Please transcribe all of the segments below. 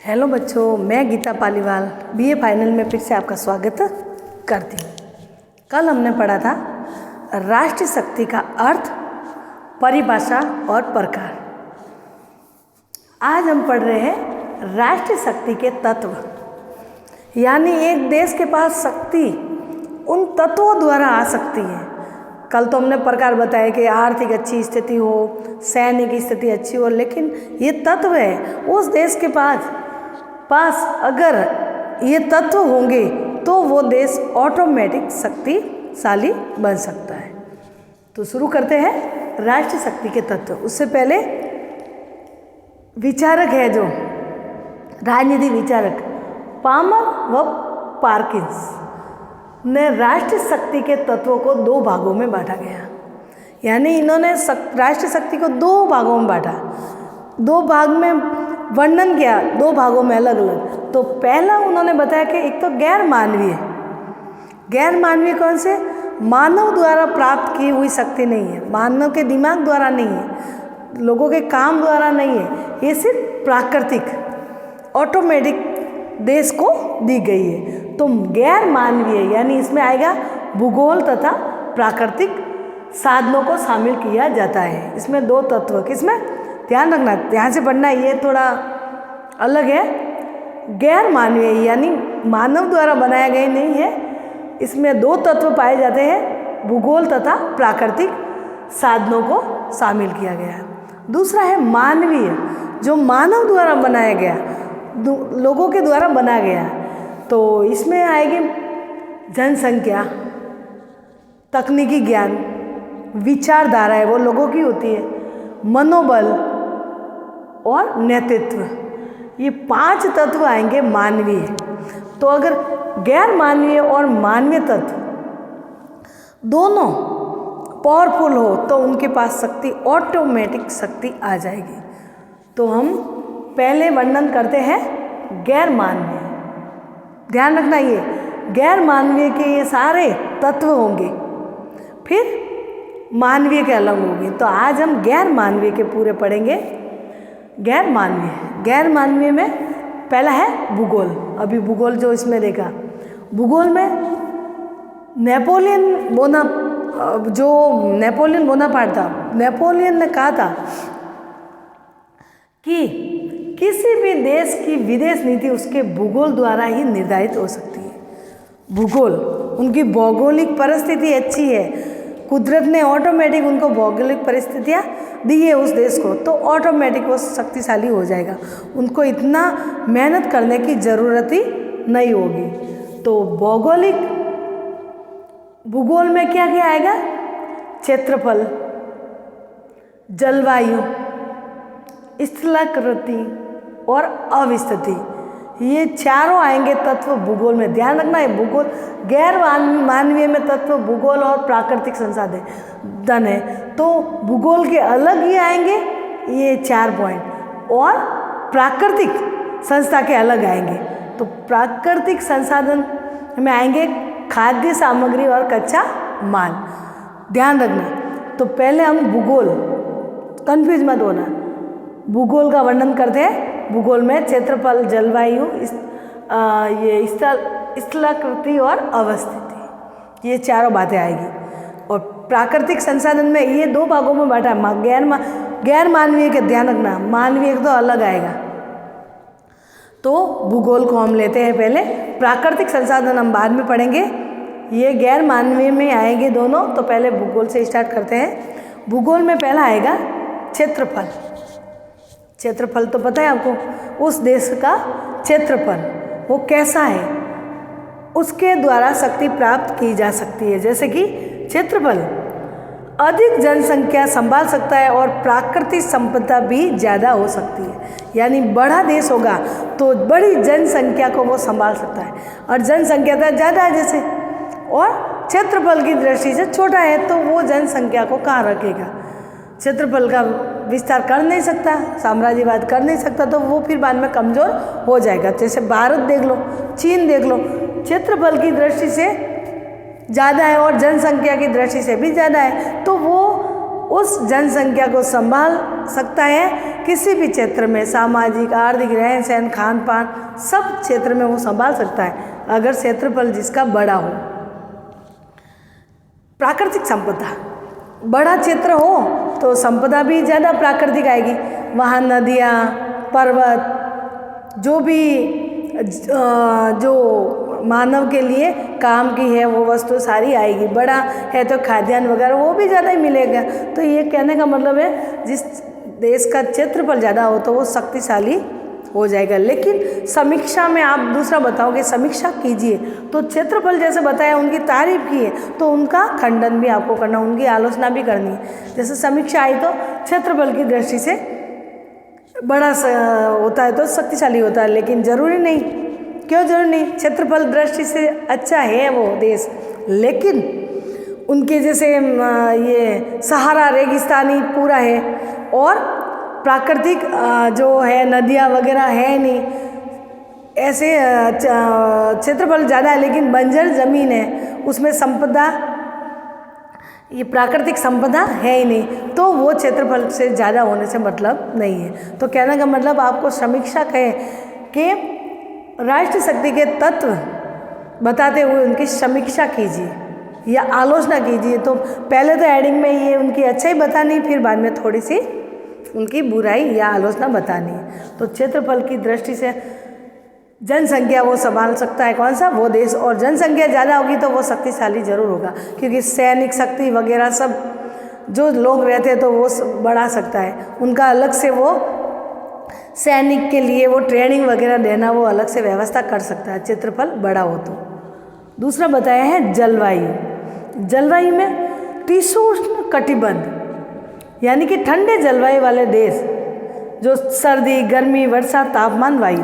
Hello बच्चों, मैं Gita Paliwal BA final में फिर से आपका स्वागत करती हूँ। कल हमने पढ़ा था राष्ट्रीय शक्ति का अर्थ, परिभाषा और प्रकार। आज हम पढ़ रहे हैं राष्ट्रीय शक्ति के तत्व, यानी एक देश के पास शक्ति उन तत्वों द्वारा आ सकती है। कल तो हमने प्रकार बताया कि आर्थिक अच्छी स्थिति हो, सैन्य की स्थिति अच्छी हो, लेकिन ये तत्व है उस देश के पास अगर ये तत्व होंगे तो वो देश ऑटोमेटिक शक्तिशाली बन सकता है। तो शुरू करते हैं राष्ट्रीय शक्ति के तत्व। उससे पहले विचारक है जो राजनीतिक विचारक पामर व पार्किंस ने राष्ट्रीय शक्ति के तत्वों को दो भागों में बांटा गया, यानी इन्होंने राष्ट्रीय शक्ति को दो भागों में बांटा, दो भाग में वर्णन किया, दो भागों में अलग अलग। तो पहला उन्होंने बताया कि एक तो गैर मानवीय कौन से, मानव द्वारा प्राप्त की हुई शक्ति नहीं है, मानव के दिमाग द्वारा नहीं है, लोगों के काम द्वारा नहीं है, ये सिर्फ प्राकृतिक ऑटोमेटिक देश को दी गई है। तो गैर मानवीय यानी इसमें आएगा भूगोल तथा प्राकृतिक साधनों को शामिल किया जाता है। इसमें दो तत्व, किसमें ध्यान रखना, ध्यान से पढ़ना, ये थोड़ा अलग है। गैर मानवीय यानी मानव द्वारा बनाया गया नहीं है, इसमें दो तत्व पाए जाते हैं, भूगोल तथा प्राकृतिक साधनों को शामिल किया गया है। दूसरा है मानवीय, जो मानव द्वारा बनाया गया, लोगों के द्वारा बनाया गया। तो इसमें आएगी जनसंख्या, तकनीकी ज्ञान, विचारधारा है वो लोगों की होती है, मनोबल और नेतृत्व, ये पांच तत्व आएंगे मानवीय। तो अगर गैर मानवीय और मानवीय तत्व दोनों पावरफुल हो तो उनके पास शक्ति, ऑटोमेटिक शक्ति आ जाएगी। तो हम पहले वर्णन करते हैं गैर मानवीय। ध्यान रखना, ये गैर मानवीय के ये सारे तत्व होंगे, फिर मानवीय के अलग होंगे। तो आज हम गैर मानवीय के पूरे पढ़ेंगे। गैर मानवीय में पहला है भूगोल। अभी भूगोल जो इसमें देखा, भूगोल में नेपोलियन बोनापार्ट था, नेपोलियन ने कहा था कि किसी भी देश की विदेश नीति उसके भूगोल द्वारा ही निर्धारित हो सकती है। भूगोल, उनकी भौगोलिक परिस्थिति अच्छी है, कुदरत ने ऑटोमेटिक उनको भौगोलिक परिस्थितियाँ दी है उस देश को, तो ऑटोमेटिक वो शक्तिशाली हो जाएगा, उनको इतना मेहनत करने की ज़रूरत ही नहीं होगी। तो भूगोल में क्या क्या आएगा, क्षेत्रफल, जलवायु, स्थलाकृति और अवस्थिति, ये चारों आएंगे तत्व भूगोल में। ध्यान रखना है, भूगोल गैर मानवीय में तत्व भूगोल और प्राकृतिक संसाधन है, तो भूगोल के अलग ही आएंगे ये 4 पॉइंट, और प्राकृतिक संस्था के अलग आएंगे। तो प्राकृतिक संसाधन में आएंगे खाद्य सामग्री और कच्चा माल। ध्यान रखना। तो पहले हम भूगोल, कंफ्यूज मत होना, भूगोल का वर्णन करते हैं। भूगोल में क्षेत्रफल, जलवायु, ये स्थलाकृति और अवस्थिति, ये चारों बातें आएगी। और प्राकृतिक संसाधन में ये दो भागों में बांटा, गैर मानवीय के, ध्यान रखना, मानवीय तो अलग आएगा। तो भूगोल को हम लेते हैं पहले, प्राकृतिक संसाधन हम बाद में पढ़ेंगे, ये गैर मानवीय में आएंगे दोनों। तो पहले भूगोल से स्टार्ट करते हैं। भूगोल में पहला आएगा क्षेत्रफल। क्षेत्रफल तो पता है आपको, उस देश का क्षेत्रफल वो कैसा है, उसके द्वारा शक्ति प्राप्त की जा सकती है। जैसे कि क्षेत्रफल अधिक जनसंख्या संभाल सकता है और प्राकृतिक संपदा भी ज़्यादा हो सकती है, यानी बड़ा देश होगा तो बड़ी जनसंख्या को वो संभाल सकता है, और जनसंख्या तो ज़्यादा है जैसे, और क्षेत्रफल की दृष्टि से छोटा है तो वो जनसंख्या को कहाँ रखेगा, क्षेत्रफल का विस्तार कर नहीं सकता, साम्राज्यवाद कर नहीं सकता, तो वो फिर बाद में कमज़ोर हो जाएगा। जैसे भारत देख लो, चीन देख लो, क्षेत्रफल की दृष्टि से ज़्यादा है और जनसंख्या की दृष्टि से भी ज़्यादा है, तो वो उस जनसंख्या को संभाल सकता है किसी भी क्षेत्र में, सामाजिक, आर्थिक, रहन सहन, खान पान, सब क्षेत्र में वो संभाल सकता है अगर क्षेत्रफल जिसका बड़ा हो। प्राकृतिक संपदा, बड़ा क्षेत्र हो तो संपदा भी ज़्यादा प्राकृतिक आएगी। वहाँ नदियाँ, पर्वत, जो भी जो मानव के लिए काम की है वो वस्तु सारी आएगी। बड़ा है तो खाद्यान्न वगैरह वो भी ज़्यादा ही मिलेगा। तो ये कहने का मतलब है जिस देश का क्षेत्रफल ज़्यादा हो तो वो शक्तिशाली हो जाएगा। लेकिन समीक्षा में आप दूसरा बताओगे, समीक्षा कीजिए तो क्षेत्रफल जैसे बताया उनकी तारीफ की है तो उनका खंडन भी आपको करना, उनकी आलोचना भी करनी है। जैसे समीक्षा आई तो क्षेत्रफल की दृष्टि से बड़ा होता है तो शक्तिशाली होता है, लेकिन ज़रूरी नहीं। क्यों ज़रूरी नहीं? क्षेत्रफल दृष्टि से अच्छा है वो देश, लेकिन उनके जैसे ये सहारा रेगिस्तानी पूरा है और प्राकृतिक जो है नदियाँ वगैरह है नहीं, ऐसे क्षेत्रफल ज़्यादा है लेकिन बंजर ज़मीन है, उसमें संपदा, ये प्राकृतिक संपदा है ही नहीं, तो वो क्षेत्रफल से ज़्यादा होने से मतलब नहीं है। तो कहने का मतलब आपको समीक्षा कहे कि राष्ट्र शक्ति के तत्व बताते हुए उनकी समीक्षा कीजिए या आलोचना कीजिए। तो पहले तो हेडिंग में ये उनकी अच्छाई बतानी, फिर बाद में थोड़ी सी उनकी बुराई या आलोचना बतानी है। तो क्षेत्रफल की दृष्टि से जनसंख्या वो संभाल सकता है कौन सा? वो देश। और जनसंख्या ज़्यादा होगी तो वो शक्तिशाली जरूर होगा, क्योंकि सैनिक शक्ति वगैरह सब जो लोग रहते हैं तो वो बढ़ा सकता है। उनका अलग से वो सैनिक के लिए वो ट्रेनिंग वगैरह देना वो अलग से व्यवस्था कर सकता है, क्षेत्रफल बड़ा हो तो। दूसरा बताया है जलवायु। जलवायु में तीक्ष्ण कटिबंध यानी कि ठंडे जलवायु वाले देश, जो सर्दी, गर्मी, वर्षा, तापमान, वायु,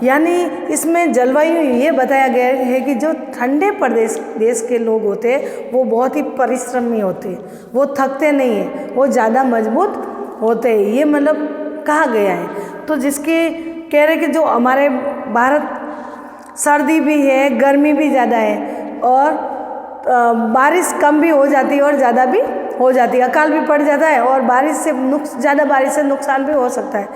यानी इसमें जलवायु ये बताया गया है कि जो ठंडे प्रदेश देश के लोग होते हैं वो बहुत ही परिश्रमी होते हैं, वो थकते नहीं हैं, वो ज़्यादा मजबूत होते हैं, ये मतलब कहा गया है। तो जिसके कह रहे कि जो हमारे भारत सर्दी भी है, गर्मी भी ज़्यादा है और बारिश कम भी हो जाती है और ज़्यादा भी हो जाती है, अकाल भी पड़ जाता है और बारिश से ज़्यादा बारिश से नुकसान भी हो सकता है,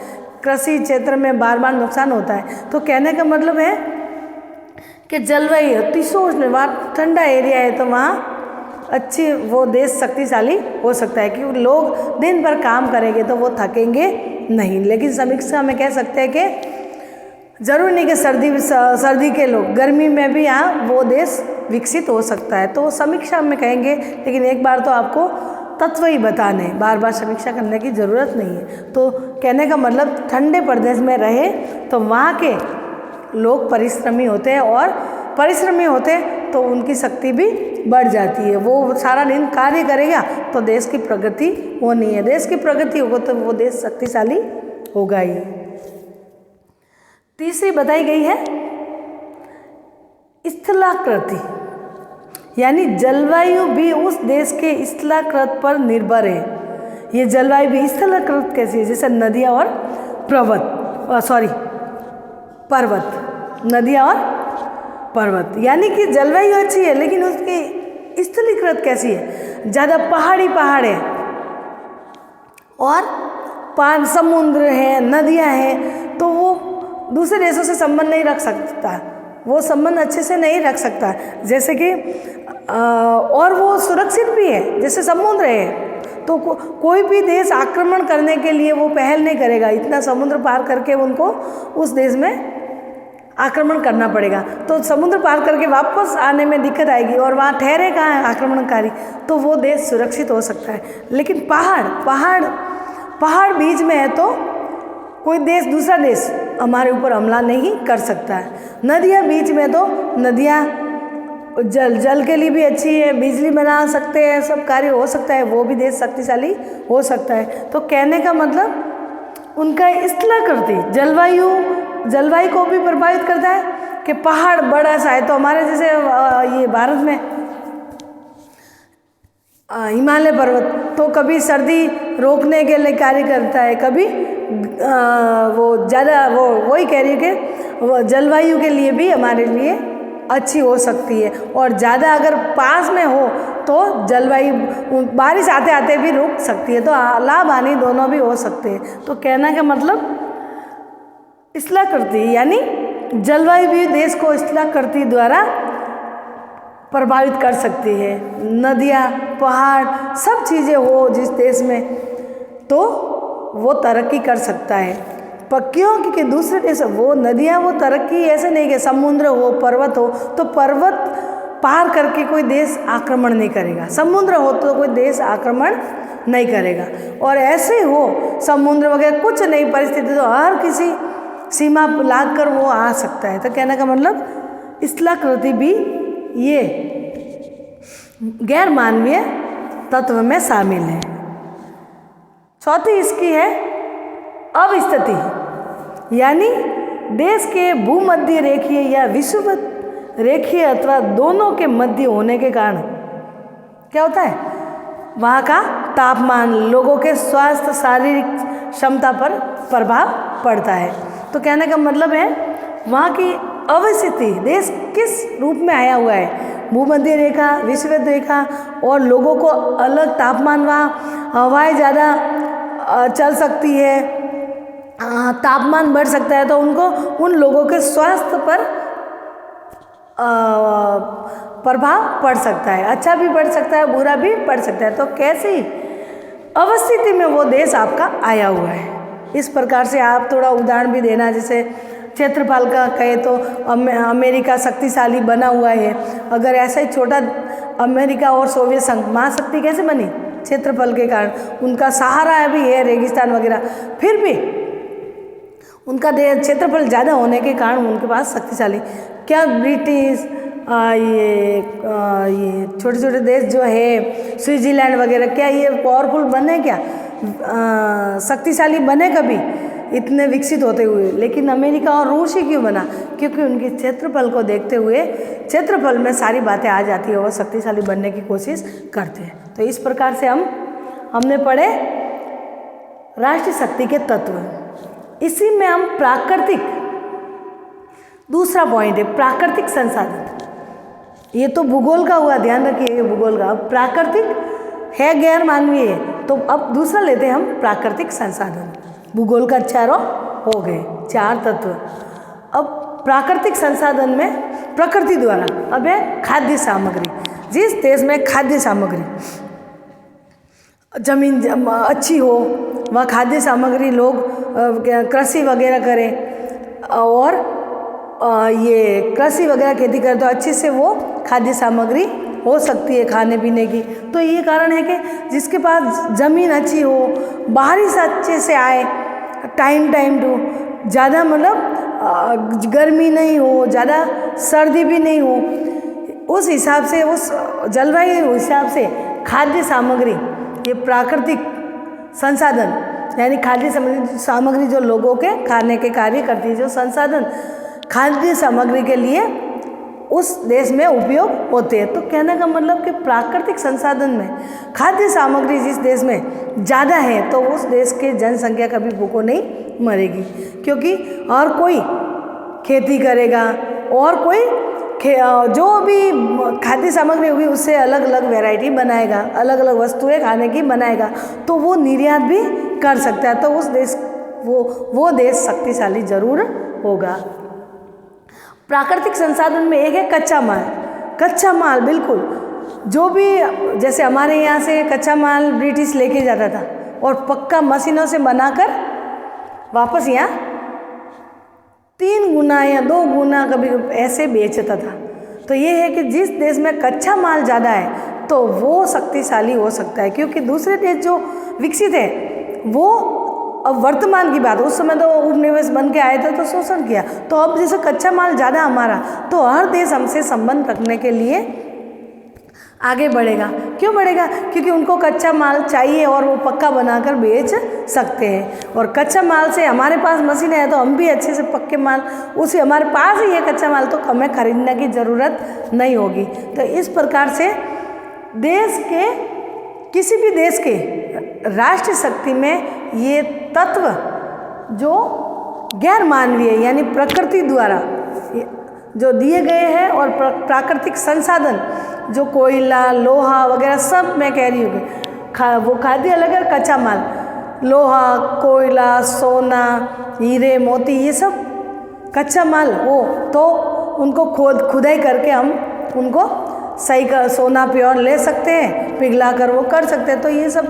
कृषि क्षेत्र में बार बार नुकसान होता है। तो कहने का मतलब है कि जलवायु अतिशोष्ण, वहाँ ठंडा एरिया है तो वहाँ अच्छी वो देश शक्तिशाली हो सकता है, क्योंकि लोग दिन भर काम करेंगे तो वो थकेंगे नहीं। लेकिन समीक्षा में कह सकते हैं कि जरूर नहीं कि सर्दी के लोग, गर्मी में भी यहाँ वो देश विकसित हो सकता है। तो समीक्षा में कहेंगे, लेकिन एक बार तो आपको तत्व ही बताने, बार बार समीक्षा करने की ज़रूरत नहीं है। तो कहने का मतलब ठंडे प्रदेश में रहे तो वहाँ के लोग परिश्रमी होते हैं और परिश्रमी होते हैं तो उनकी शक्ति भी बढ़ जाती है, वो सारा दिन कार्य करेगा तो देश की प्रगति होनी है, देश की प्रगति होगा तो वो देश शक्तिशाली होगा ही। तीसरी बताई गई है स्थलाकृति, यानी जलवायु भी उस देश के स्थलाकृत पर निर्भर है। ये जलवायु भी स्थलाकृत कैसी है? जैसे नदियाँ और पर्वत, नदियाँ और पर्वत, यानी कि जलवायु अच्छी है लेकिन उसकी स्थलीकृत कैसी है? ज़्यादा पहाड़ है और समुद्र है, नदियाँ हैं, तो वो दूसरे देशों से संबंध नहीं रख सकता, वो संबंध अच्छे से नहीं रख सकता। जैसे कि और वो सुरक्षित भी है, जैसे समुद्र है तो कोई भी देश आक्रमण करने के लिए वो पहल नहीं करेगा, इतना समुद्र पार करके उनको उस देश में आक्रमण करना पड़ेगा, तो समुद्र पार करके वापस आने में दिक्कत आएगी और वहाँ ठहरे कहाँ है आक्रमणकारी, तो वो देश सुरक्षित हो सकता है। लेकिन पहाड़ बीच में है तो कोई देश दूसरा देश हमारे ऊपर हमला नहीं कर सकता है। नदियाँ बीच में तो नदियाँ जल के लिए भी अच्छी है, बिजली बना सकते हैं, सब कार्य हो सकता है, वो भी देश शक्तिशाली हो सकता है। तो कहने का मतलब उनका स्थलाकृति जलवायु को भी प्रभावित करता है कि पहाड़ बड़ा सा है तो हमारे जैसे ये भारत में हिमालय पर्वत तो कभी सर्दी रोकने के लिए कार्य करता है, कभी वो ज़्यादा वही कह रही है कि वो जलवायु के लिए भी हमारे लिए अच्छी हो सकती है, और ज़्यादा अगर पास में हो तो जलवायु बारिश आते आते भी रुक सकती है। तो लाभ हानि दोनों भी हो सकते हैं। तो कहना का मतलब स्थलाकृति यानी जलवायु भी देश को स्थलाकृति द्वारा प्रभावित कर सकती है। नदियाँ, पहाड़, सब चीज़ें हो जिस देश में तो वो तरक्की कर सकता है। पर क्यों? क्योंकि दूसरे देश वो नदियाँ वो तरक्की ऐसे नहीं कि समुद्र हो, पर्वत हो, तो पर्वत पार करके कोई देश आक्रमण नहीं करेगा, समुद्र हो तो कोई देश आक्रमण नहीं करेगा। और ऐसे हो समुद्र वगैरह कुछ नहीं परिस्थिति तो हर किसी सीमा लाग कर वो आ सकता है। तो कहने का मतलब स्थलाकृति भी ये गैर मानवीय तत्व में शामिल है। चौथी इसकी है अवस्थिति, यानी देश के भूमध्य रेखीय या विषुवत रेखीय अथवा दोनों के मध्य होने के कारण क्या होता है, वहाँ का तापमान लोगों के स्वास्थ्य शारीरिक क्षमता पर प्रभाव पड़ता है। तो कहने का मतलब है वहाँ की अवस्थिति देश किस रूप में आया हुआ है, भूमध्य रेखा, विषुवत रेखा, और लोगों को अलग तापमान, वहाँ हवाएं ज़्यादा चल सकती है, तापमान बढ़ सकता है, तो उनको उन लोगों के स्वास्थ्य पर प्रभाव पड़ सकता है, अच्छा भी पड़ सकता है, बुरा भी पड़ सकता है। तो कैसी अवस्थिति में वो देश आपका आया हुआ है, इस प्रकार से आप थोड़ा उदाहरण भी देना। जैसे क्षेत्रफल का कहे तो अमेरिका शक्तिशाली बना हुआ है, अगर ऐसा ही छोटा अमेरिका और सोवियत संघ महाशक्ति कैसे बनी, क्षेत्रफल के कारण। उनका सहारा भी है रेगिस्तान वगैरह, फिर भी उनका क्षेत्रफल ज़्यादा होने के कारण उनके पास शक्तिशाली। क्या ब्रिटिश ये छोटे छोटे देश जो है स्विट्जरलैंड वगैरह, क्या ये पावरफुल बने, क्या शक्तिशाली बने कभी इतने विकसित होते हुए? लेकिन अमेरिका और रूस ही क्यों बना? क्योंकि उनके क्षेत्रफल को देखते हुए क्षेत्रफल में सारी बातें आ जाती है, वो शक्तिशाली बनने की कोशिश करते हैं। तो इस प्रकार से हमने पढ़े राष्ट्रीय शक्ति के तत्व। इसी में हम प्राकृतिक, दूसरा पॉइंट है प्राकृतिक संसाधन। ये तो भूगोल का हुआ, ध्यान रखिए भूगोल का। अब प्राकृतिक है गैर मानवीय है, तो अब दूसरा लेते हैं हम प्राकृतिक संसाधन। भूगोल का चारों हो गए, चार तत्व। अब प्राकृतिक संसाधन में प्रकृति द्वारा अब है खाद्य सामग्री। जिस देश में खाद्य सामग्री जमीन अच्छी हो, वहाँ खाद्य सामग्री लोग कृषि वगैरह करें और ये कृषि वगैरह खेती करें तो अच्छे से वो खाद्य सामग्री हो सकती है खाने पीने की। तो ये कारण है कि जिसके पास ज़मीन अच्छी हो, बारिश अच्छे से आए टाइम टू, ज़्यादा मतलब गर्मी नहीं हो, ज़्यादा सर्दी भी नहीं हो, उस हिसाब से उस जलवायु हिसाब से खाद्य सामग्री, ये प्राकृतिक संसाधन यानी खाद्य सामग्री जो लोगों के खाने के कार्य करती है, जो संसाधन खाद्य सामग्री के लिए उस देश में उपयोग होते हैं। तो कहने का मतलब कि प्राकृतिक संसाधन में खाद्य सामग्री जिस देश में ज़्यादा है तो उस देश के जनसंख्या कभी भूखों नहीं मरेगी, क्योंकि और कोई खेती करेगा और कोई जो भी खाद्य सामग्री होगी उससे अलग अलग वैरायटी बनाएगा, अलग अलग वस्तुएं खाने की बनाएगा, तो वो निर्यात भी कर सकता है। तो उस देश वो देश शक्तिशाली जरूर होगा। प्राकृतिक संसाधन में एक है कच्चा माल। कच्चा माल बिल्कुल जो भी, जैसे हमारे यहाँ से कच्चा माल ब्रिटिश लेके जाता था और पक्का मशीनों से बनाकर वापस यहाँ 3 गुना या 2 गुना कभी ऐसे बेचता था। तो ये है कि जिस देश में कच्चा माल ज़्यादा है तो वो शक्तिशाली हो सकता है, क्योंकि दूसरे देश जो विकसित है वो अब वर्तमान की बात, उस समय तो उपनिवेश बन के आए थे तो शोषण किया। तो अब जैसे कच्चा माल ज़्यादा हमारा, तो हर देश हमसे संबंध रखने के लिए आगे बढ़ेगा। क्यों बढ़ेगा? क्योंकि उनको कच्चा माल चाहिए और वो पक्का बनाकर बेच सकते हैं। और कच्चा माल से हमारे पास मशीनें हैं तो हम भी अच्छे से पक्के माल, उसे हमारे पास ही है कच्चा माल, तो हमें खरीदने की ज़रूरत नहीं होगी। तो इस प्रकार से देश के, किसी भी देश के राष्ट्रीय शक्ति में ये तत्व जो गैर मानवीय यानी प्रकृति द्वारा जो दिए गए हैं और प्राकृतिक संसाधन जो कोयला, लोहा वगैरह सब मैं कह रही हूँ, वो खाद्य अलग है, कच्चा माल, लोहा, कोयला, सोना, हीरे, मोती, ये सब कच्चा माल हो तो उनको खुदाई करके हम उनको सही कर सोना प्योर ले सकते हैं, पिघला कर वो कर सकते हैं। तो ये सब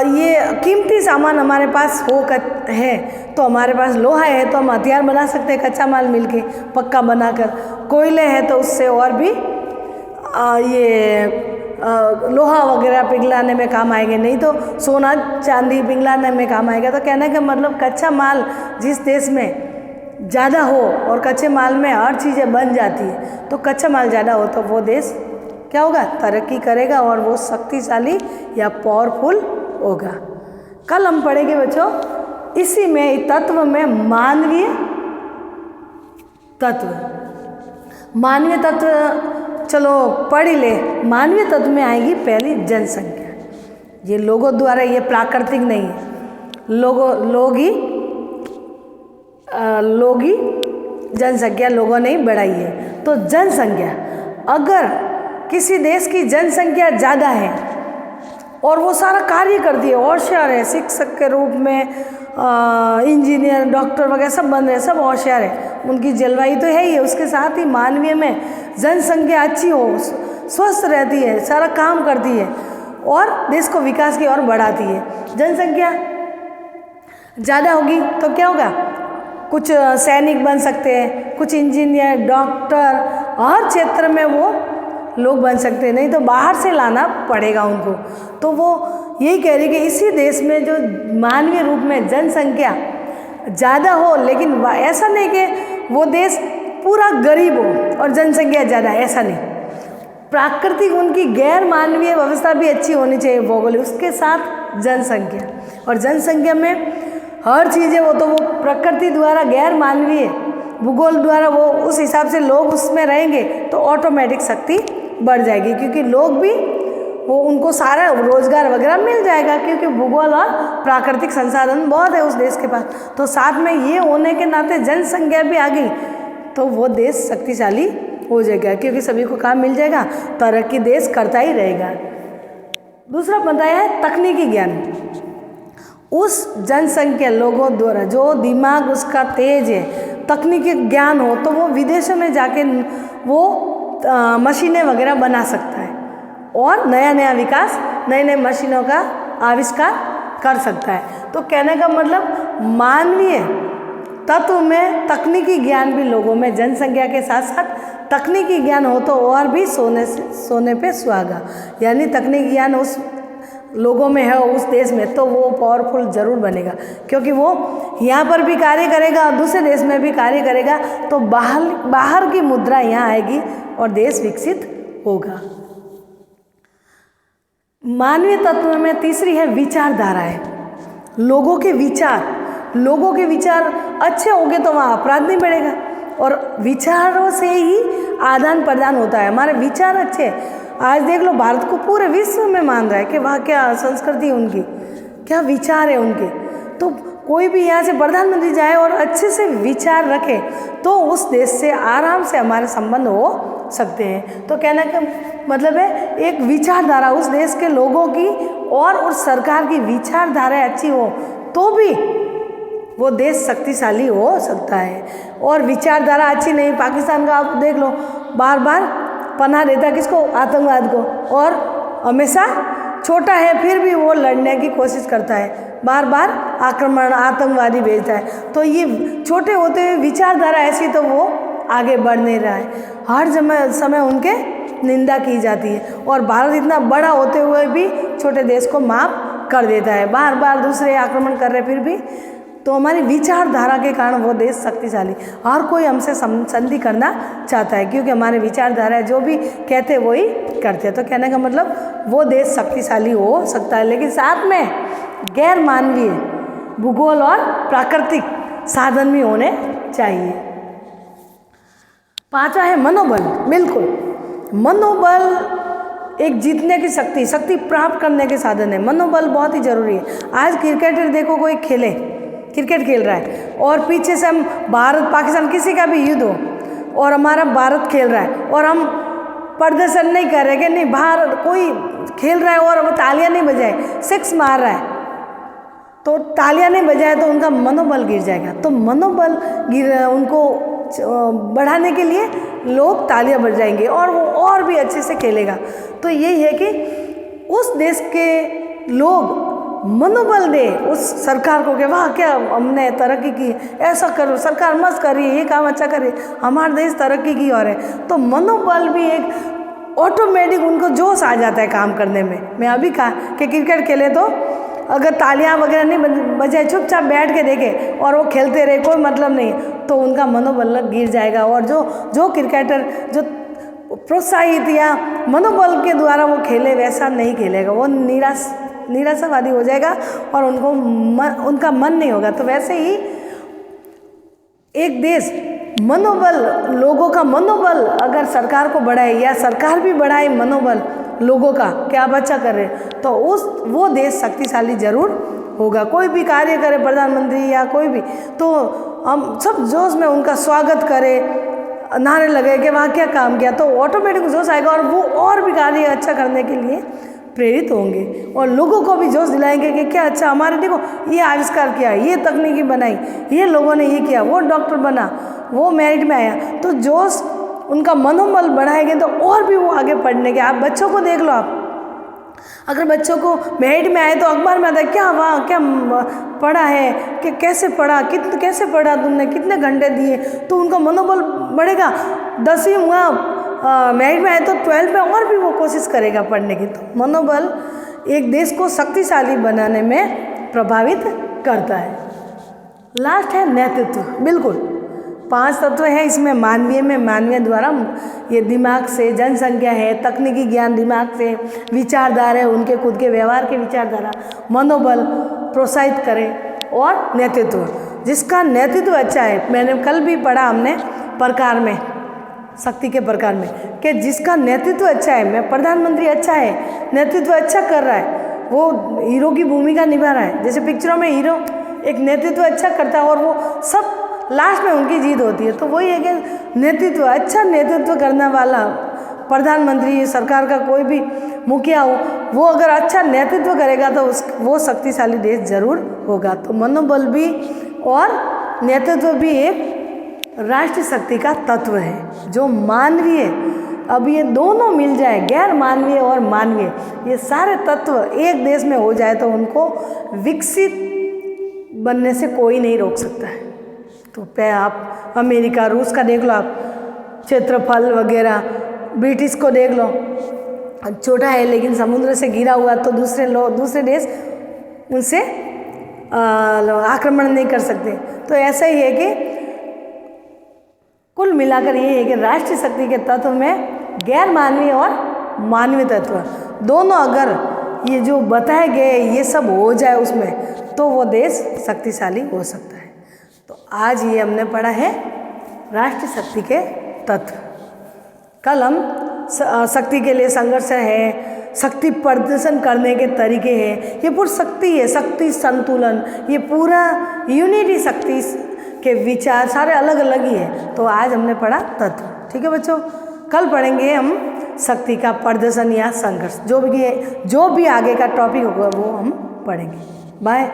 ये कीमती सामान हमारे पास है, तो हमारे पास लोहा है तो हम हथियार बना सकते हैं कच्चा माल मिलके पक्का बनाकर, कोयले हैं तो उससे और भी लोहा वगैरह पिघलाने में काम आएंगे, नहीं तो सोना चांदी पिघलाने में काम आएगा। तो कहने का मतलब कच्चा माल जिस देश में ज़्यादा हो और कच्चे माल में हर चीज़ें बन जाती है, तो कच्चा माल ज़्यादा हो तो वो देश क्या होगा, तरक्की करेगा और वो शक्तिशाली या पावरफुल होगा। कल हम पढ़ेंगे बच्चों इसी में तत्व में मानवीय तत्व, चलो पढ़ ही ले। मानवीय तत्व में आएगी पहली जनसंख्या। ये लोगों द्वारा, ये प्राकृतिक नहीं है, लोगी जनसंख्या लोगों ने ही बढ़ाई है। तो जनसंख्या, अगर किसी देश की जनसंख्या ज़्यादा है और वो सारा कार्य करती है, होशियार है, शिक्षक के रूप में इंजीनियर, डॉक्टर वगैरह सब बन रहे हैं, सब होशियार है, उनकी जलवायु तो है ही है, उसके साथ ही मानवीय में जनसंख्या अच्छी हो, स्वस्थ रहती है, सारा काम करती है और देश को विकास की ओर बढ़ाती है। जनसंख्या ज़्यादा होगी तो क्या होगा, कुछ सैनिक बन सकते हैं, कुछ इंजीनियर, डॉक्टर, हर क्षेत्र में वो लोग बन सकते हैं, नहीं तो बाहर से लाना पड़ेगा उनको। तो वो यही कह रही कि इसी देश में जो मानवीय रूप में जनसंख्या ज़्यादा हो, लेकिन ऐसा नहीं कि वो देश पूरा गरीब हो और जनसंख्या ज़्यादा, ऐसा नहीं। प्राकृतिक उनकी गैर मानवीय व्यवस्था भी अच्छी होनी चाहिए, भौगोलिक, उसके साथ जनसंख्या, और जनसंख्या में हर चीज़ें वो तो वो प्रकृति द्वारा गैर मानवीय भूगोल द्वारा वो उस हिसाब से लोग उसमें रहेंगे तो ऑटोमेटिक शक्ति बढ़ जाएगी, क्योंकि लोग भी वो उनको सारा रोजगार वगैरह मिल जाएगा, क्योंकि भूगोल और प्राकृतिक संसाधन बहुत है उस देश के पास। तो साथ में ये होने के नाते जनसंख्या भी आ गई तो वो देश शक्तिशाली हो जाएगा, क्योंकि सभी को काम मिल जाएगा, तरक्की देश करता ही रहेगा। दूसरा बताया है तकनीकी ज्ञान। उस जनसंख्या लोगों द्वारा जो दिमाग उसका तेज है, तकनीकी ज्ञान हो, तो वो विदेशों में जाके वो मशीनें वगैरह बना सकता है और नया नया विकास, नए नए मशीनों का आविष्कार कर सकता है। तो कहने का मतलब मानवीय तत्व में तकनीकी ज्ञान भी लोगों में, जनसंख्या के साथ साथ तकनीकी ज्ञान हो तो और भी सोने पे सुहागा, यानी तकनीकी ज्ञान उस लोगों में है उस देश में, तो वो पावरफुल ज़रूर बनेगा, क्योंकि वो यहाँ पर भी कार्य करेगा और दूसरे देश में भी कार्य करेगा, तो बाहर की मुद्रा यहाँ आएगी और देश विकसित होगा। मानवीय तत्व में तीसरी है विचारधाराएं। लोगों के विचार अच्छे होंगे तो वहाँ अपराध नहीं बढ़ेगा, और विचारों से ही आदान प्रदान होता है। हमारे विचार अच्छे, आज देख लो भारत को पूरे विश्व में मान रहा है कि वहाँ क्या संस्कृति है उनकी, क्या विचार है उनके। तो कोई भी यहाँ से प्रधानमंत्री जाए और अच्छे से विचार रखे तो उस देश से आराम से हमारे संबंध हो सकते हैं। तो कहने का मतलब है एक विचारधारा उस देश के लोगों की और उस सरकार की विचारधारा अच्छी हो तो भी वो देश शक्तिशाली हो सकता है। और विचारधारा अच्छी नहीं, पाकिस्तान का आप देख लो, बार बार पनाह देता किसको, आतंकवाद को, और हमेशा छोटा है फिर भी वो लड़ने की कोशिश करता है, बार बार आक्रमण आतंकवादी भेजता है। तो ये छोटे होते हुए विचारधारा ऐसी तो वो आगे बढ़ नहीं रहा है, हर समय उनके निंदा की जाती है, और भारत इतना बड़ा होते हुए भी छोटे देश को माफ कर देता है, बार बार दूसरे आक्रमण कर रहे फिर भी। तो हमारी विचारधारा के कारण वो देश शक्तिशाली, हर कोई हमसे संधि करना चाहता है, क्योंकि हमारे विचारधारा जो भी कहते हैं वही करते हैं। तो कहने का मतलब वो देश शक्तिशाली हो सकता है, लेकिन साथ में गैर मानवीय भूगोल और प्राकृतिक साधन भी होने चाहिए। पांचवा है मनोबल। बिल्कुल, मनोबल एक जीतने की शक्ति प्राप्त करने के साधन है। मनोबल बहुत ही जरूरी है। आज क्रिकेटर देखो, कोई क्रिकेट खेल रहा है और पीछे से हम भारत पाकिस्तान किसी का भी युद्ध हो और हमारा भारत खेल रहा है और हम प्रदर्शन नहीं कर रहे कि नहीं बाहर कोई खेल रहा है और वो तालियां नहीं बजाए, सिक्स मार रहा है तो तालियां नहीं बजाए तो उनका मनोबल गिर जाएगा। तो मनोबल उनको बढ़ाने के लिए लोग तालियां बजाएंगे और वो और भी अच्छे से खेलेगा। तो यही है कि उस देश के लोग मनोबल दे उस सरकार को कि वाह क्या हमने तरक्की की, ऐसा करो, सरकार मस्त कर रही है, ये काम अच्छा कर रही है, हमारा देश तरक्की की और है। तो मनोबल भी एक ऑटोमेटिक उनको जोश आ जाता है काम करने में। मैं अभी कहा कि क्रिकेट खेले तो अगर तालियां वगैरह नहीं बजाए, चुपचाप बैठ के देखे और वो खेलते रहे, कोई मतलब नहीं, तो उनका मनोबल गिर जाएगा। और जो क्रिकेटर जो प्रोत्साहित या मनोबल के द्वारा वो खेले वैसा नहीं खेलेगा, वो निराशावादी हो जाएगा और उनका मन नहीं होगा। तो वैसे ही एक देश मनोबल, लोगों का मनोबल अगर सरकार को बढ़ाए या सरकार भी बढ़ाए मनोबल लोगों का कि आप अच्छा कर रहे, तो वो देश शक्तिशाली जरूर होगा। कोई भी कार्य करे प्रधानमंत्री या कोई भी, तो हम सब जोश में उनका स्वागत करें, नारे लगे कि वहाँ क्या काम किया, तो ऑटोमेटिक जोश आएगा और वो और भी कार्य अच्छा करने के लिए प्रेरित होंगे और लोगों को भी जोश दिलाएंगे कि क्या अच्छा हमारे देखो ये आविष्कार किया, ये तकनीकी बनाई, ये लोगों ने ये किया, वो डॉक्टर बना, वो मेरिट में आया। तो जोश उनका मनोबल बढ़ाएंगे तो और भी वो आगे पढ़ने के। आप बच्चों को देख लो, आप अगर बच्चों को मेरिट में आए तो अखबार में आता है क्या वाह क्या पढ़ा है, कि कैसे पढ़ा, कैसे पढ़ा तुमने, कितने घंटे दिए, तो उनका मनोबल बढ़ेगा। 10वीं हुआ मेरिट में आए तो 12th में और भी वो कोशिश करेगा पढ़ने की। तो मनोबल एक देश को शक्तिशाली बनाने में प्रभावित करता है। लास्ट है नेतृत्व। बिल्कुल 5 तत्व हैं इसमें। मानवीय द्वारा ये दिमाग से, जनसंख्या है, तकनीकी ज्ञान दिमाग से, विचारधारा है, उनके खुद के व्यवहार के विचारधारा, मनोबल प्रोत्साहित करे और नेतृत्व, जिसका नेतृत्व अच्छा है। मैंने कल भी पढ़ा हमने प्रकार में, शक्ति के प्रकार में, कि जिसका नेतृत्व अच्छा है, मैं प्रधानमंत्री अच्छा है, नेतृत्व अच्छा कर रहा है, वो हीरो की भूमिका निभा रहा है। जैसे पिक्चरों में हीरो एक नेतृत्व अच्छा करता है और वो सब लास्ट में उनकी जीत होती है। तो वही है कि नेतृत्व, अच्छा नेतृत्व करने वाला प्रधानमंत्री, सरकार का कोई भी मुखिया हो, वो अगर अच्छा नेतृत्व करेगा तो वो शक्तिशाली देश जरूर होगा। तो मनोबल भी और नेतृत्व भी एक राष्ट्रीय शक्ति का तत्व है जो मानवीय, अब ये दोनों मिल जाए, गैर मानवीय और मानवीय, ये सारे तत्व एक देश में हो जाए तो उनको विकसित बनने से कोई नहीं रोक सकता है। तो पे आप अमेरिका, रूस का देख लो, आप क्षेत्रफल वगैरह, ब्रिटिश को देख लो, छोटा है लेकिन समुद्र से घिरा हुआ, तो दूसरे देश उनसे आक्रमण नहीं कर सकते। तो ऐसा ही है कि कुल मिलाकर ये है कि राष्ट्रीय शक्ति के तत्व में गैर मानवीय और मानवीय तत्व दोनों अगर ये जो बताए गए ये सब हो जाए उसमें, तो वो देश शक्तिशाली हो सकता है। तो आज ये हमने पढ़ा है राष्ट्रीय शक्ति के तत्व। कल हम शक्ति के लिए संघर्ष है, शक्ति प्रदर्शन करने के तरीके हैं, ये पूरी शक्ति है, शक्ति संतुलन, ये पूरा यूनिटी शक्ति के विचार सारे अलग अलग ही है। तो आज हमने पढ़ा तत्व। ठीक है बच्चों, कल पढ़ेंगे हम शक्ति का प्रदर्शन या संघर्ष, जो भी आगे का टॉपिक होगा वो हम पढ़ेंगे। बाय।